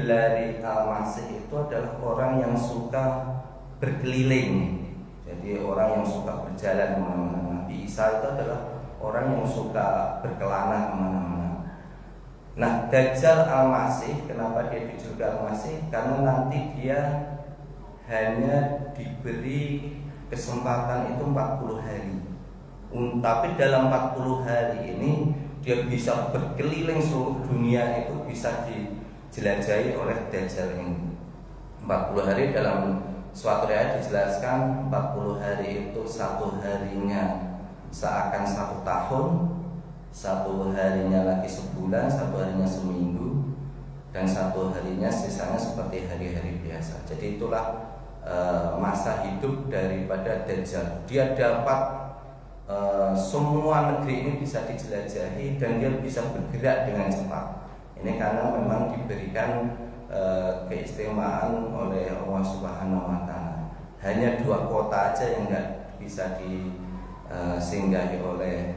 digelari Al-Masih itu adalah orang yang suka berkeliling. Jadi orang yang suka berjalan kemana-mana. Nabi Isa itu adalah orang yang suka berkelana kemana-mana. Nah, Dajjal Al-Masih, kenapa dia dijuluki Al-Masih? Karena nanti dia hanya diberi kesempatan itu 40 hari. Tapi dalam 40 hari ini dia bisa berkeliling seluruh dunia, itu bisa dijelajahi oleh Dajjal ini. 40 hari dalam suatu ayat dijelaskan 40 hari itu satu harinya seakan 1 tahun, satu harinya lagi sebulan, satu harinya seminggu, dan satu harinya sisanya seperti hari-hari biasa. Jadi itulah masa hidup daripada Dajjal. Dia dapat semua negeri ini bisa dijelajahi dan dia bisa bergerak dengan cepat. Ini karena memang diberikan keistimewaan oleh Allah Subhanahu wa Ta'ala. Hanya 2 kota aja yang nggak bisa disinggahi oleh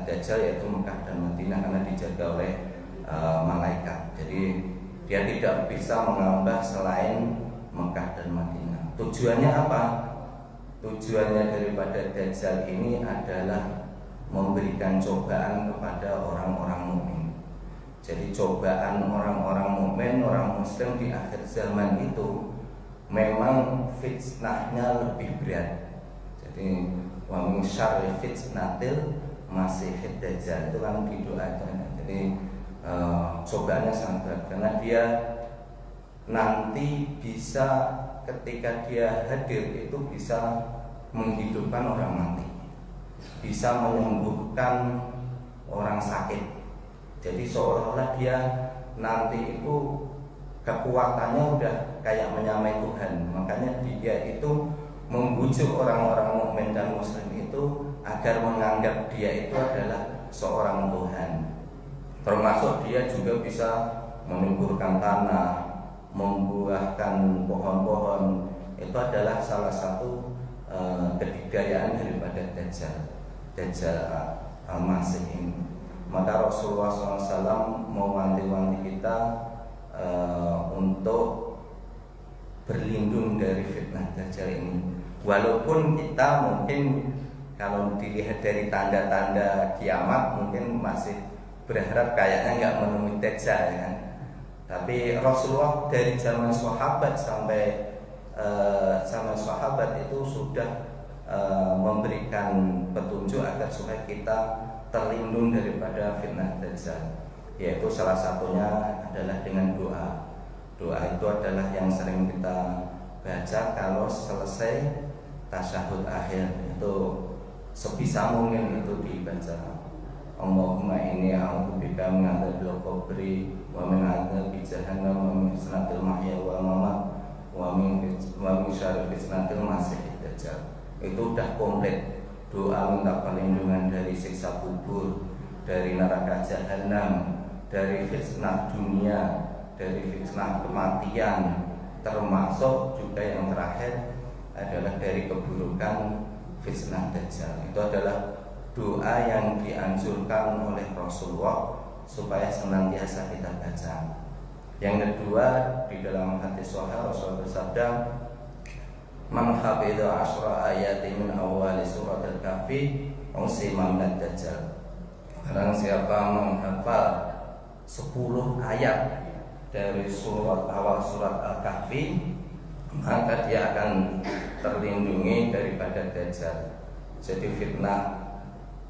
Dajjal, yaitu Mekah dan Madinah, karena dijaga oleh malaikat. Jadi dia tidak bisa menambah selain Mekah dan Madinah. Tujuannya apa? Tujuannya daripada Dajjal ini adalah memberikan cobaan kepada orang-orang mukmin. Jadi cobaan orang-orang mukmin, orang muslim di akhir zaman itu memang fitnahnya lebih berat. Jadi wa min syarri fitnatil masiihid Dajjal, itu kan didoakan. Jadi cobaannya sangat berat karena dia nanti bisa, ketika dia hadir itu bisa menghidupkan orang mati, bisa menyembuhkan orang sakit. Jadi seolah-olah dia nanti itu kekuatannya udah kayak menyamai Tuhan. Makanya dia itu membujuk orang-orang mukmin dan muslim itu agar menganggap dia itu adalah seorang Tuhan. Termasuk dia juga bisa menyuburkan tanah, membuahkan pohon-pohon. Itu adalah salah satu kedikdayaan daripada Dajjal Al-Masih ini. Maka Rasulullah SAW mewanti-wanti kita untuk berlindung dari fitnah Dajjal ini. Walaupun kita mungkin kalau dilihat dari tanda-tanda kiamat mungkin masih berharap kayaknya nggak menemui Dajjal, ya kan? Tapi Rasulullah dari zaman sahabat sampai zaman sahabat itu sudah memberikan petunjuk agar supaya kita terlindung daripada fitnah Dajjal. Yaitu salah satunya adalah dengan doa. Doa itu adalah yang sering kita baca kalau selesai tasyahud akhir, itu sebisa mungkin itu dibaca. Allahumma inni a'udzubika min adzabil qabri wa min adzabi jahannam wa min fitnatil mahya wal mamat wa min syarri fitnatil masiihid Dajjal. Itu udah komplit. Doa minta perlindungan dari siksa kubur, dari neraka jahanam, dari fitnah dunia, dari fitnah kematian, termasuk juga yang terakhir adalah dari keburukan fitnah Dajjal. Itu adalah doa yang dianjurkan oleh Rasulullah supaya senantiasa kita baca. Yang kedua, di dalam hadis sahih Rasulullah bersabda, man hafidha asyra ayati min awali surat al-kahfi usima min ad-dajjal. Barang siapa menghafal 10 ayat dari surat awal surat al-kahfi, maka dia akan terlindungi daripada Dajjal. Jadi fitnah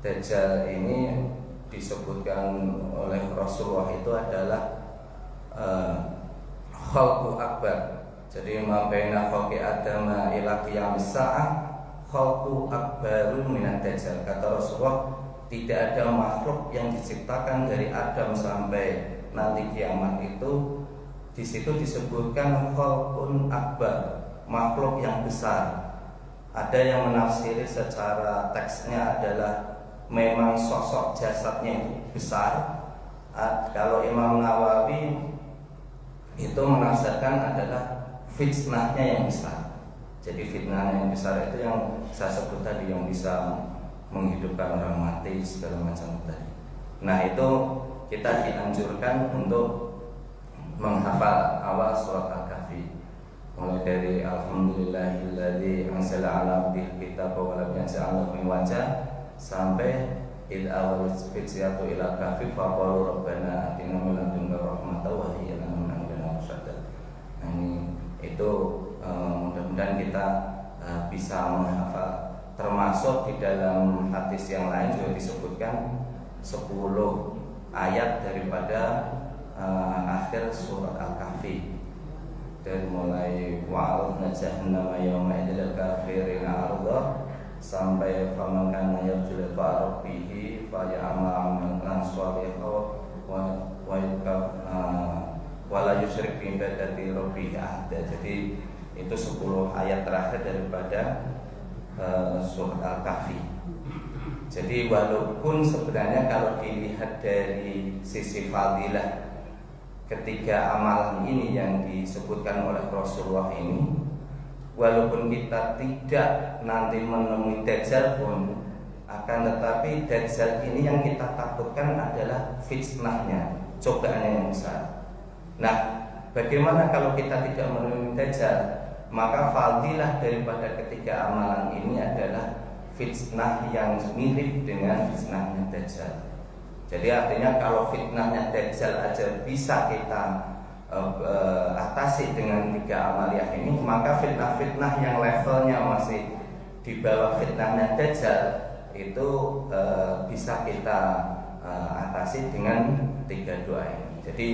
Dajjal ini disebutkan oleh Rasulullah itu adalah khalqu akbar. Jadi ma baina khalqi adama ila qiyamis saah khalqu akbarun minad Dajjal. Kata Rasulullah, tidak ada makhluk yang diciptakan dari Adam sampai nanti kiamat itu di situ disebutkan khalqun akbar, makhluk yang besar. Ada yang menafsiri secara teksnya adalah memang sosok jasadnya itu besar. Kalau Imam Nawawi itu menafsirkan adalah fitnahnya yang besar. Jadi fitnahnya yang besar itu yang saya sebut tadi, yang bisa menghidupkan orang mati segala macam tadi. Nah, itu kita dianjurkan untuk menghafal menghafal awal surat Al-Kahfi, mulai dari alhamdulillahilladzi anzala 'ala abdihi kitaba wa lam yaj'al lahu iwaja sampai id awal fityatu ila kahfi faqalu rabbana atina min ladunka rahmatan wa hayyi lana min amrina rashada. Nah, ini itu mudah-mudahan kita bisa menghafal. Termasuk di dalam hadis yang lain juga disebutkan 10 ayat daripada akhir surat Al-Kahfi, dari mulai wa'alna jahannama yawma idil kafirina arda sampai faman kana yarju liqa rabbih fa ya'mal amalan shalihan wa la yusyrik bi ibadati rabbih ahada. Jadi itu 10 ayat terakhir daripada surat Al-Kahfi. Jadi walaupun sebenarnya kalau dilihat dari sisi fadilah ketiga amalan ini yang disebutkan oleh Rasulullah ini, walaupun kita tidak nanti menemui Dajjal pun, akan tetapi Dajjal ini yang kita takutkan adalah fitnahnya, cobaannya yang besar. Nah, bagaimana kalau kita tidak menemui Dajjal? Maka fadilah daripada ketiga amalan ini adalah fitnah yang mirip dengan fitnahnya Dajjal. Jadi artinya kalau fitnahnya Dajjal aja bisa kita atasi dengan 3 amaliyah ini, maka fitnah-fitnah yang levelnya masih di bawah fitnahnya Dajjal itu bisa kita atasi dengan 3 doa ini. Jadi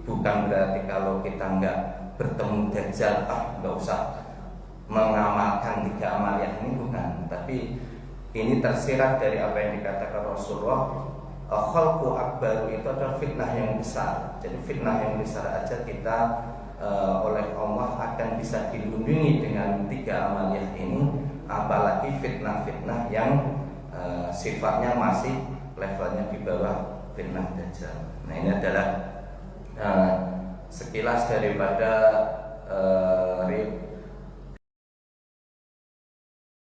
bukan berarti kalau kita nggak bertemu Dajjal nggak usah mengamalkan 3 amaliyah ini, bukan. Tapi ini tersirat dari apa yang dikatakan Rasulullah, khalqu akbaru, itu adalah fitnah yang besar. Jadi fitnah yang besar aja kita oleh Allah akan bisa dilindungi dengan 3 amaliyah ini, apalagi fitnah-fitnah yang sifatnya masih levelnya di bawah fitnah Dajjal. Nah, ini adalah sekilas daripada